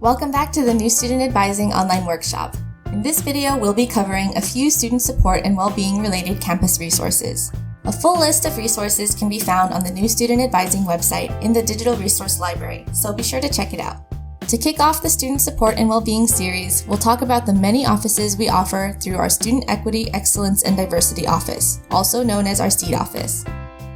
Welcome back to the New Student Advising online workshop. In this video, we'll be covering a few student support and well-being related campus resources. A full list of resources can be found on the New Student Advising website in the Digital Resource Library, so be sure to check it out. To kick off the Student Support and Wellbeing series, we'll talk about the many offices we offer through our Student Equity, Excellence, and Diversity Office, also known as our SEED office.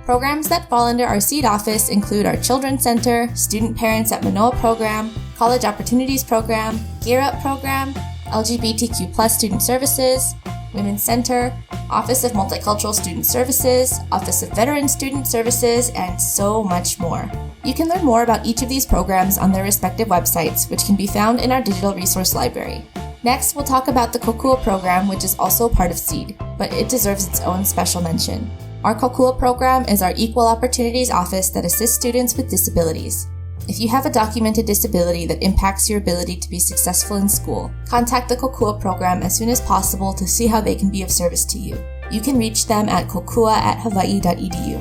Programs that fall under our SEED office include our Children's Center, Student Parents at Mānoa program, College Opportunities program, Gear Up program, LGBTQ+ Student Services, Women's Center, Office of Multicultural Student Services, Office of Veteran Student Services, and so much more. You can learn more about each of these programs on their respective websites, which can be found in our Digital Resource Library. Next, we'll talk about the Kokua program, which is also part of SEED, but it deserves its own special mention. Our Kokua program is our Equal Opportunities office that assists students with disabilities. If you have a documented disability that impacts your ability to be successful in school, contact the Kokua program as soon as possible to see how they can be of service to you. You can reach them at kokua@hawaii.edu.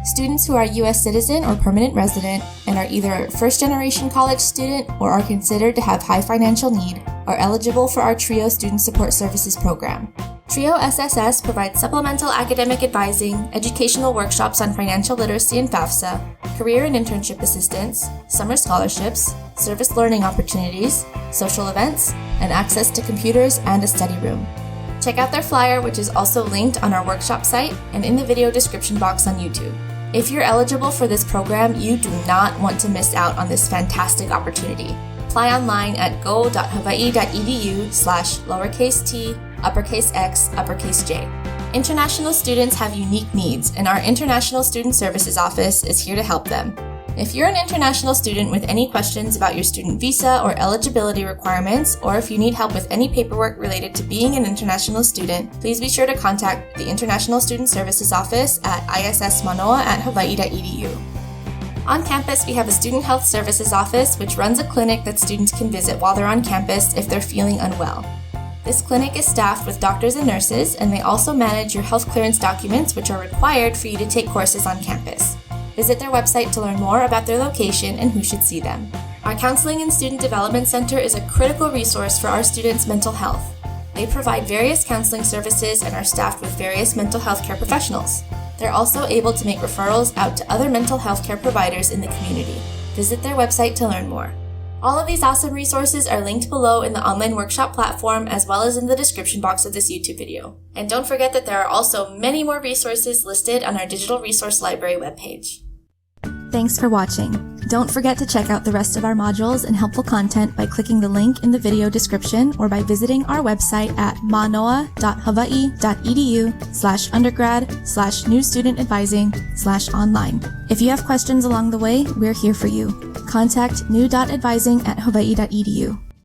Students who are a U.S. citizen or permanent resident and are either a first-generation college student or are considered to have high financial need are eligible for our TRIO Student Support Services program. TRIO SSS provides supplemental academic advising, educational workshops on financial literacy and FAFSA, career and internship assistance, summer scholarships, service learning opportunities, social events, and access to computers and a study room. Check out their flyer, which is also linked on our workshop site and in the video description box on YouTube. If you're eligible for this program, you do not want to miss out on this fantastic opportunity. Apply online at go.hawaii.edu/t_x_j. International students have unique needs, and our International Student Services Office is here to help them. If you're an international student with any questions about your student visa or eligibility requirements, or if you need help with any paperwork related to being an international student, please be sure to contact the International Student Services Office at issmanoa@hawaii.edu. On campus, we have a Student Health Services Office, which runs a clinic that students can visit while they're on campus if they're feeling unwell. This clinic is staffed with doctors and nurses, and they also manage your health clearance documents, which are required for you to take courses on campus. Visit their website to learn more about their location and who should see them. Our Counseling and Student Development Center is a critical resource for our students' mental health. They provide various counseling services and are staffed with various mental health care professionals. They're also able to make referrals out to other mental health care providers in the community. Visit their website to learn more. All of these awesome resources are linked below in the online workshop platform as well as in the description box of this YouTube video. And don't forget that there are also many more resources listed on our Digital Resource Library webpage. Thanks for watching. Don't forget to check out the rest of our modules and helpful content by clicking the link in the video description or by visiting our website at manoa.hawaii.edu/undergrad/newstudentadvising/online. If you have questions along the way, we're here for you. Contact new.advising@hawaii.edu.